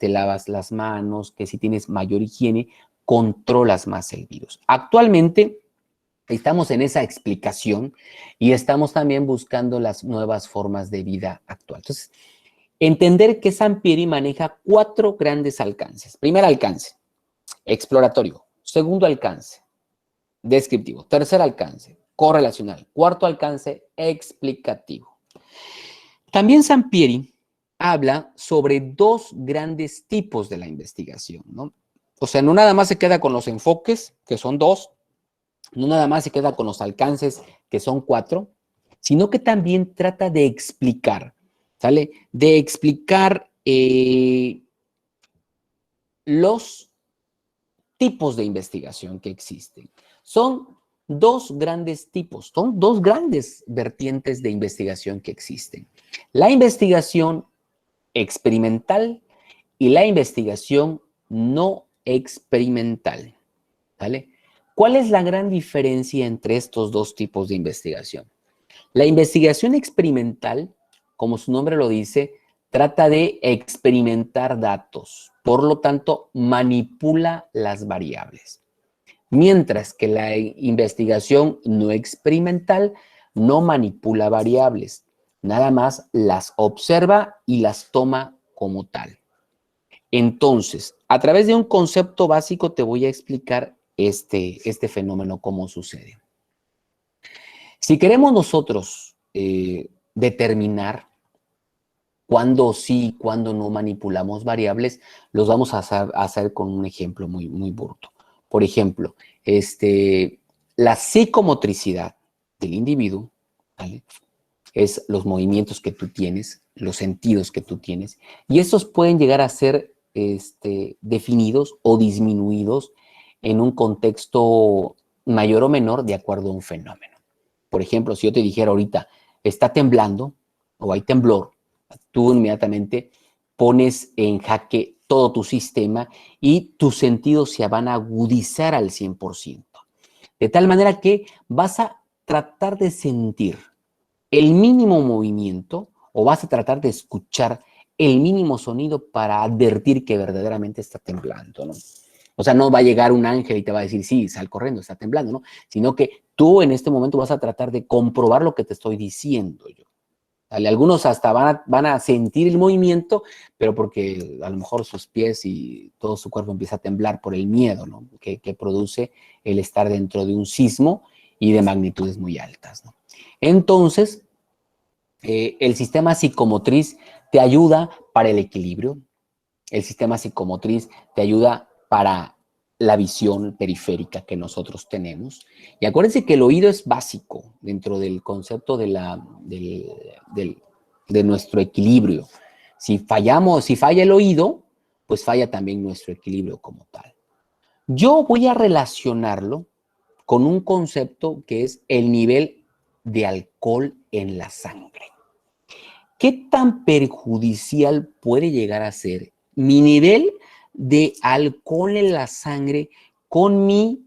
lavas las manos, que si tienes mayor higiene, controlas más el virus. Actualmente estamos en esa explicación y estamos también buscando las nuevas formas de vida actual. Entonces, entender que Sampieri maneja 4 grandes alcances. Primer alcance, exploratorio. Segundo alcance, descriptivo. Tercer alcance, correlacional. Cuarto alcance, explicativo. También Sampieri habla sobre 2 grandes tipos de la investigación, ¿no? O sea, no nada más se queda con los enfoques, que son 2, no nada más se queda con los alcances, que son 4, sino que también trata de explicar, ¿sale? De explicar los tipos de investigación que existen. Son 2 grandes tipos, son 2 grandes vertientes de investigación que existen. La investigación experimental y la investigación no experimental, ¿vale? ¿Cuál es la gran diferencia entre estos 2 tipos de investigación? La investigación experimental, como su nombre lo dice, trata de experimentar datos, por lo tanto, manipula las variables. Mientras que la investigación no experimental no manipula variables, nada más las observa y las toma como tal. Entonces, a través de un concepto básico te voy a explicar este fenómeno, cómo sucede. Si queremos nosotros determinar cuándo sí y cuándo no manipulamos variables, los vamos a hacer con un ejemplo muy, muy burdo. Por ejemplo, la psicomotricidad del individuo, ¿vale? Es los movimientos que tú tienes, los sentidos que tú tienes, y esos pueden llegar a ser definidos o disminuidos en un contexto mayor o menor de acuerdo a un fenómeno. Por ejemplo, si yo te dijera ahorita, está temblando o hay temblor, tú inmediatamente pones en jaque todo tu sistema y tus sentidos se van a agudizar al 100%. De tal manera que vas a tratar de sentir el mínimo movimiento o vas a tratar de escuchar el mínimo sonido para advertir que verdaderamente está temblando, ¿no? O sea, no va a llegar un ángel y te va a decir, sí, sal corriendo, está temblando, ¿no? Sino que tú en este momento vas a tratar de comprobar lo que te estoy diciendo yo. ¿Vale? Algunos hasta van a sentir el movimiento, pero porque a lo mejor sus pies y todo su cuerpo empieza a temblar por el miedo, ¿no? Que produce el estar dentro de un sismo y de magnitudes muy altas, ¿no? Entonces, el sistema psicomotriz te ayuda para el equilibrio, el sistema psicomotriz te ayuda para la visión periférica que nosotros tenemos. Y acuérdense que el oído es básico dentro del concepto de nuestro equilibrio. Si falla el oído, pues falla también nuestro equilibrio como tal. Yo voy a relacionarlo con un concepto que es el nivel de alcohol en la sangre. ¿Qué tan perjudicial puede llegar a ser mi nivel de alcohol en la sangre con mi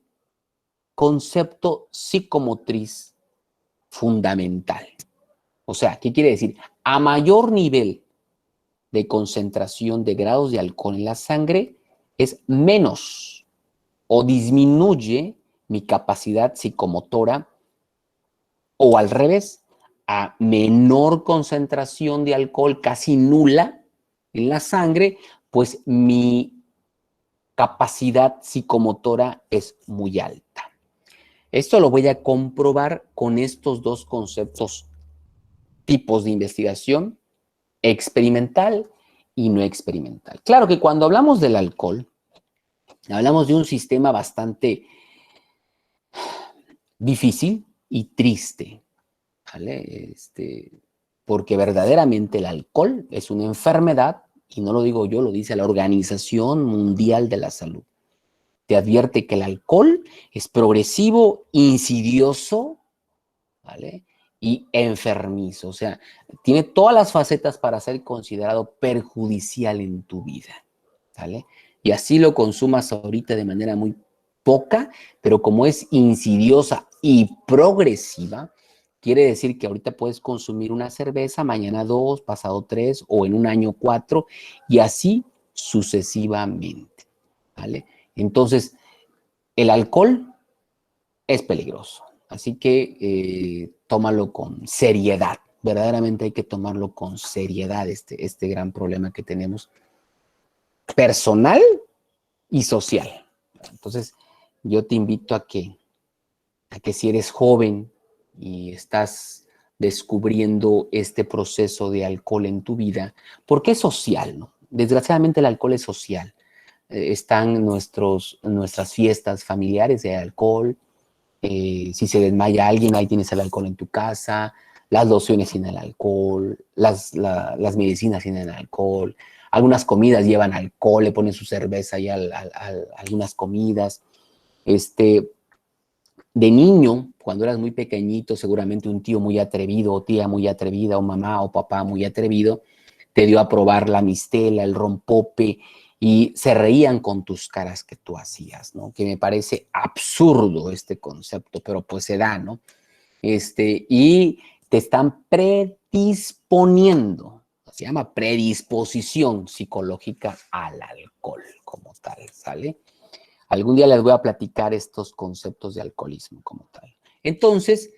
concepto psicomotriz fundamental? O sea, ¿qué quiere decir? A mayor nivel de concentración de grados de alcohol en la sangre, es menos o disminuye mi capacidad psicomotora, o al revés, a menor concentración de alcohol, casi nula en la sangre, pues mi capacidad psicomotora es muy alta. Esto lo voy a comprobar con estos dos conceptos, tipos de investigación, experimental y no experimental. Claro que cuando hablamos del alcohol, hablamos de un sistema bastante difícil y triste, ¿vale? Porque verdaderamente el alcohol es una enfermedad, y no lo digo yo, lo dice la Organización Mundial de la Salud. Te advierte que el alcohol es progresivo, insidioso, ¿vale? Y enfermizo, o sea, tiene todas las facetas para ser considerado perjudicial en tu vida, ¿vale? Y así lo consumas ahorita de manera muy poca, pero como es insidiosa y progresiva, quiere decir que ahorita puedes consumir una cerveza, mañana 2, pasado 3 o en un año 4 y así sucesivamente, ¿vale? Entonces, el alcohol es peligroso. Así que tómalo con seriedad. Verdaderamente hay que tomarlo con seriedad, este gran problema que tenemos personal y social. Entonces, yo te invito a que si eres joven y estás descubriendo este proceso de alcohol en tu vida, porque es social, ¿no? Desgraciadamente el alcohol es social. Están nuestras fiestas familiares de alcohol. Si se desmaya alguien, ahí tienes el alcohol en tu casa, las lociones tienen alcohol, las medicinas tienen alcohol, algunas comidas llevan alcohol, le ponen su cerveza ahí a algunas comidas. De niño, cuando eras muy pequeñito, seguramente un tío muy atrevido, o tía muy atrevida, o mamá o papá muy atrevido, te dio a probar la mistela, el rompope, y se reían con tus caras que tú hacías, ¿no? Que me parece absurdo este concepto, pero pues se da, ¿no? Y te están predisponiendo, se llama predisposición psicológica al alcohol como tal, ¿sale? Algún día les voy a platicar estos conceptos de alcoholismo como tal. Entonces,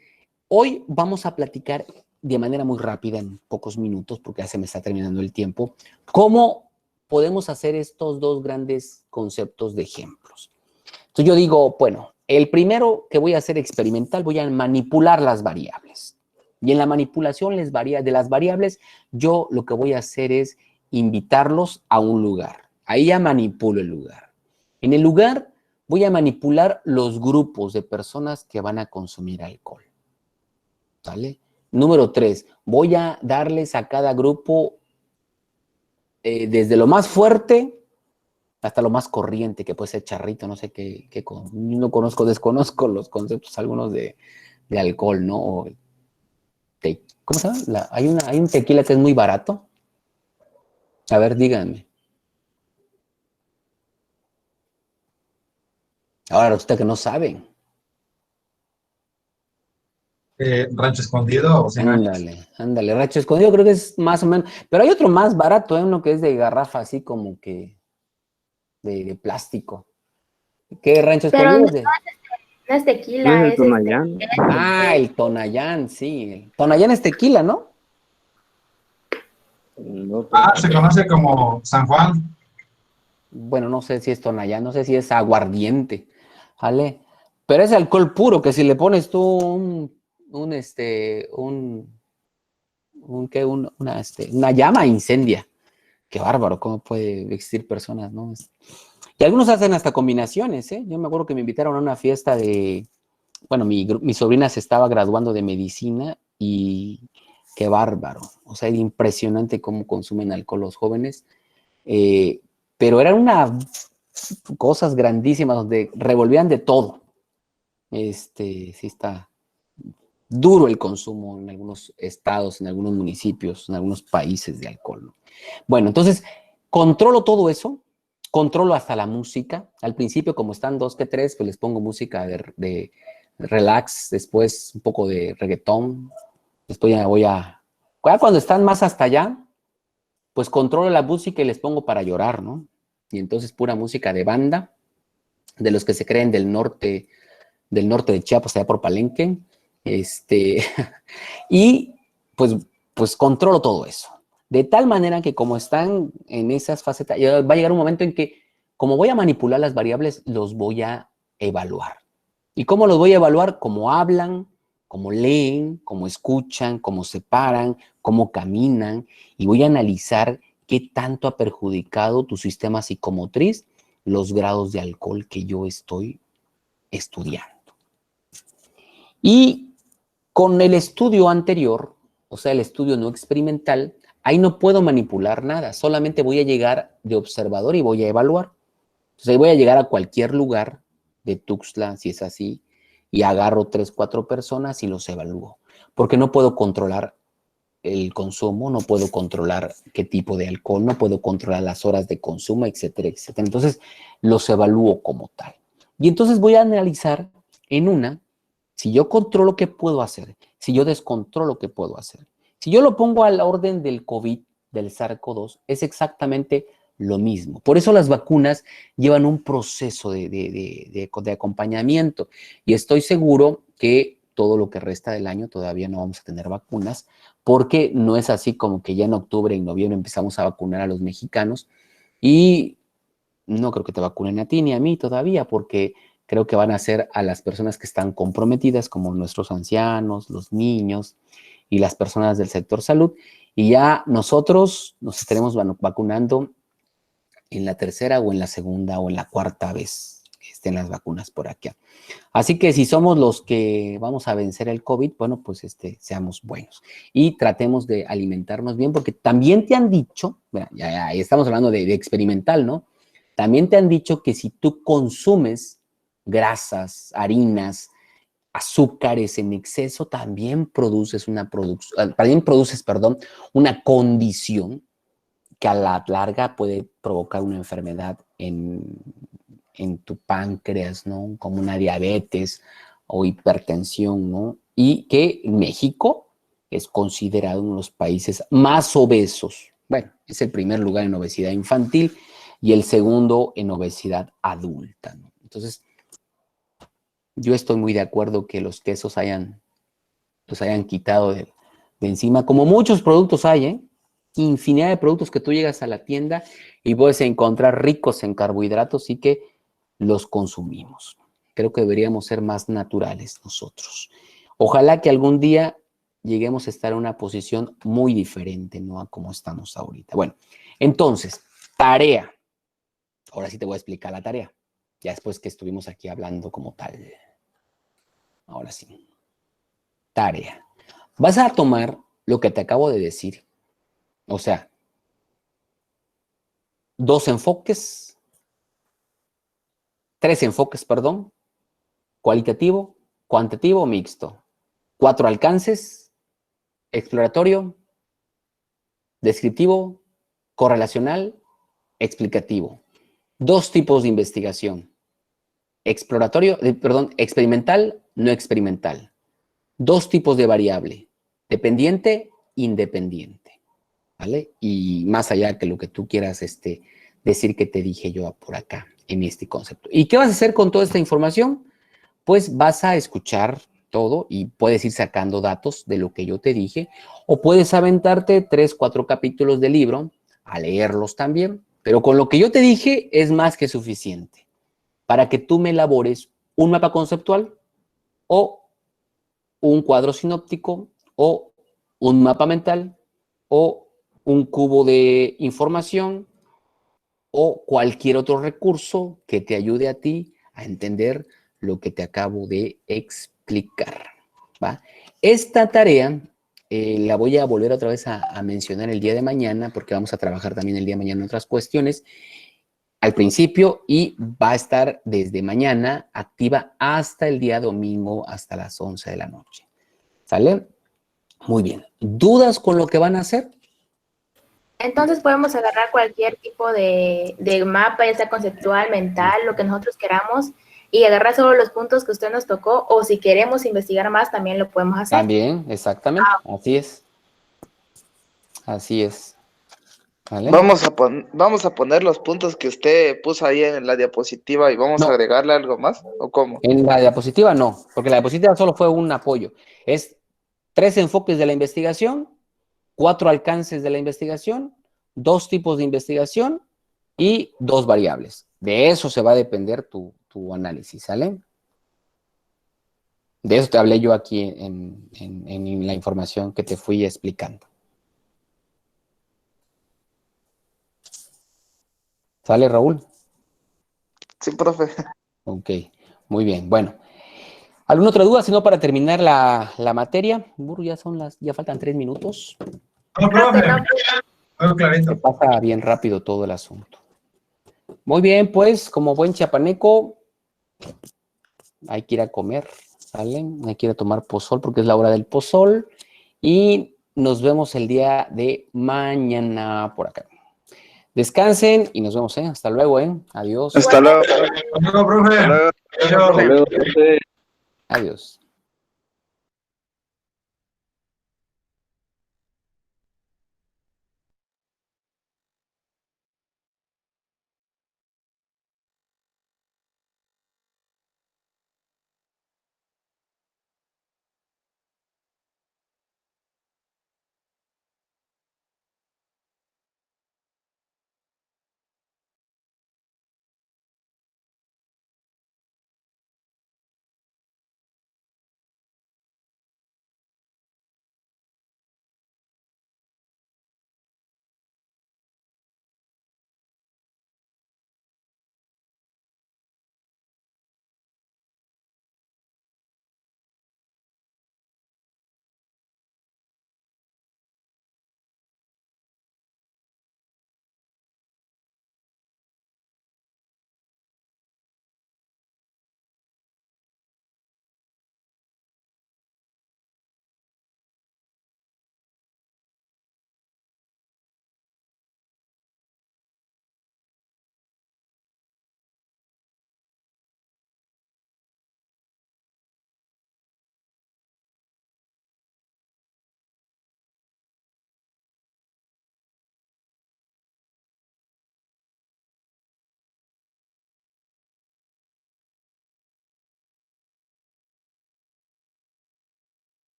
hoy vamos a platicar de manera muy rápida, en pocos minutos, porque ya se me está terminando el tiempo, cómo podemos hacer estos dos grandes conceptos de ejemplos. Entonces yo digo, bueno, el primero que voy a hacer experimental, voy a manipular las variables. Y en la manipulación de las variables, yo lo que voy a hacer es invitarlos a un lugar. Ahí ya manipulo el lugar. En el lugar voy a manipular los grupos de personas que van a consumir alcohol. ¿Vale? Número 3, voy a darles a cada grupo desde lo más fuerte hasta lo más corriente, que puede ser charrito, no sé qué no conozco, desconozco los conceptos algunos de alcohol, ¿no? ¿Cómo se llama? Hay un tequila que es muy barato. A ver, díganme. Ahora resulta que no saben. Rancho Escondido o 100 años. Ándale, Racho Escondido creo que es más o menos, pero hay otro más barato, uno que es de garrafa, así como que de plástico. ¿Qué Rancho Pero Escondido no, es de? no es No tequila, es el es Tonayán. Ah, el Tonayán, sí. El Tonayán es tequila, ¿no? No, Se conoce como San Juan. Bueno, no sé si es Tonayán, no sé si es aguardiente, ¿vale? Pero es alcohol puro, que si le pones tú una llama incendia. Qué bárbaro, cómo puede existir personas, ¿no? Y algunos hacen hasta combinaciones, ¿eh? Yo me acuerdo que me invitaron a una fiesta de, bueno, mi sobrina se estaba graduando de medicina y qué bárbaro. O sea, era impresionante cómo consumen alcohol los jóvenes. Pero eran unas cosas grandísimas donde revolvían de todo. Sí está duro el consumo en algunos estados, en algunos municipios, en algunos países de alcohol, ¿no? Bueno, entonces, controlo todo eso, controlo hasta la música. Al principio, como están 2 que 3, pues les pongo música de relax, después un poco de reggaetón, después ya ya cuando están más hasta allá, pues controlo la música y les pongo para llorar, ¿no? Y entonces pura música de banda, de los que se creen del norte de Chiapas, allá por Palenque, y pues controlo todo eso. De tal manera que como están en esas facetas, va a llegar un momento en que, como voy a manipular las variables, los voy a evaluar. ¿Y cómo los voy a evaluar? Cómo hablan, cómo leen, cómo escuchan, cómo se paran, cómo caminan, y voy a analizar qué tanto ha perjudicado tu sistema psicomotriz los grados de alcohol que yo estoy estudiando. Y con el estudio anterior, o sea, el estudio no experimental, ahí no puedo manipular nada, solamente voy a llegar de observador y voy a evaluar. Entonces ahí voy a llegar a cualquier lugar de Tuxtla, si es así, y agarro 3, 4 personas y los evalúo. Porque no puedo controlar el consumo, no puedo controlar qué tipo de alcohol, no puedo controlar las horas de consumo, etcétera, etcétera. Entonces los evalúo como tal. Y entonces voy a analizar en una, si yo controlo qué puedo hacer, si yo descontrolo qué puedo hacer. Si yo lo pongo a la orden del COVID, del SARS-CoV-2, es exactamente lo mismo. Por eso las vacunas llevan un proceso de acompañamiento y estoy seguro que todo lo que resta del año todavía no vamos a tener vacunas, porque no es así como que ya en octubre y noviembre empezamos a vacunar a los mexicanos y no creo que te vacunen a ti ni a mí todavía, porque creo que van a ser a las personas que están comprometidas, como nuestros ancianos, los niños y las personas del sector salud, y ya nosotros nos estaremos vacunando en la tercera o en la segunda o en la cuarta vez que estén las vacunas por aquí. Así que si somos los que vamos a vencer el COVID, bueno, pues seamos buenos y tratemos de alimentarnos bien, porque también te han dicho, bueno, ya estamos hablando de experimental, ¿no? También te han dicho que si tú consumes grasas, harinas, azúcares en exceso, también produces una condición que a la larga puede provocar una enfermedad en tu páncreas, ¿no? Como una diabetes o hipertensión, ¿no? Y que México es considerado uno de los países más obesos. Bueno, es el primer lugar en obesidad infantil y el segundo en obesidad adulta, ¿no? Entonces, yo estoy muy de acuerdo que los quesos los hayan quitado de encima, como muchos productos hay, ¿eh? Infinidad de productos que tú llegas a la tienda y puedes encontrar ricos en carbohidratos y que los consumimos. Creo que deberíamos ser más naturales nosotros. Ojalá que algún día lleguemos a estar en una posición muy diferente, ¿no? A como estamos ahorita. Bueno, entonces, tarea. Ahora sí te voy a explicar la tarea. Ya después que estuvimos aquí hablando como tal. Ahora sí. Tarea. Vas a tomar lo que te acabo de decir. O sea, 3 enfoques, perdón, cualitativo, cuantitativo, mixto. 4 alcances, exploratorio, descriptivo, correlacional, explicativo. 2 tipos de investigación. Experimental, no experimental. 2 tipos de variable, dependiente, independiente. ¿Vale? Y más allá que lo que tú quieras decir que te dije yo por acá en este concepto. ¿Y qué vas a hacer con toda esta información? Pues vas a escuchar todo y puedes ir sacando datos de lo que yo te dije, o puedes aventarte 3, 4 capítulos del libro a leerlos también, pero con lo que yo te dije es más que suficiente para que tú me elabores un mapa conceptual o un cuadro sinóptico o un mapa mental o un cubo de información o cualquier otro recurso que te ayude a ti a entender lo que te acabo de explicar, ¿va? Esta tarea la voy a volver otra vez a mencionar el día de mañana, porque vamos a trabajar también el día de mañana en otras cuestiones al principio, y va a estar desde mañana activa hasta el día domingo, hasta las 11 de la noche. ¿Sale? Muy bien. ¿Dudas con lo que van a hacer? Entonces podemos agarrar cualquier tipo de mapa, ya sea conceptual, mental, lo que nosotros queramos, y agarrar solo los puntos que usted nos tocó, o si queremos investigar más, también lo podemos hacer. También, exactamente. Así es. Así es. ¿Vale? Vamos a poner los puntos que usted puso ahí en la diapositiva y vamos a agregarle algo más, ¿o cómo? En la diapositiva no, porque la diapositiva solo fue un apoyo. Es 3 enfoques de la investigación, 4 alcances de la investigación, 2 tipos de investigación y 2 variables. De eso se va a depender tu análisis, ¿sale? De eso te hablé yo aquí en la información que te fui explicando. ¿Sale, Raúl? Sí, profe. Ok, muy bien. Bueno, ¿alguna otra duda? Si no, para terminar la materia. Burro, ya faltan 3 minutos. No, profe. Todo Se clarito. pasa bien rápido todo el asunto. Muy bien, pues, como buen chiapaneco, hay que ir a comer, ¿sale? Hay que ir a tomar pozol porque es la hora del pozol. Y nos vemos el día de mañana por acá. Descansen y nos vemos, ¿eh? Hasta luego, ¿eh? Adiós. Hasta luego. Hasta luego, profe. Hasta luego. Adiós. Hasta luego. Adiós.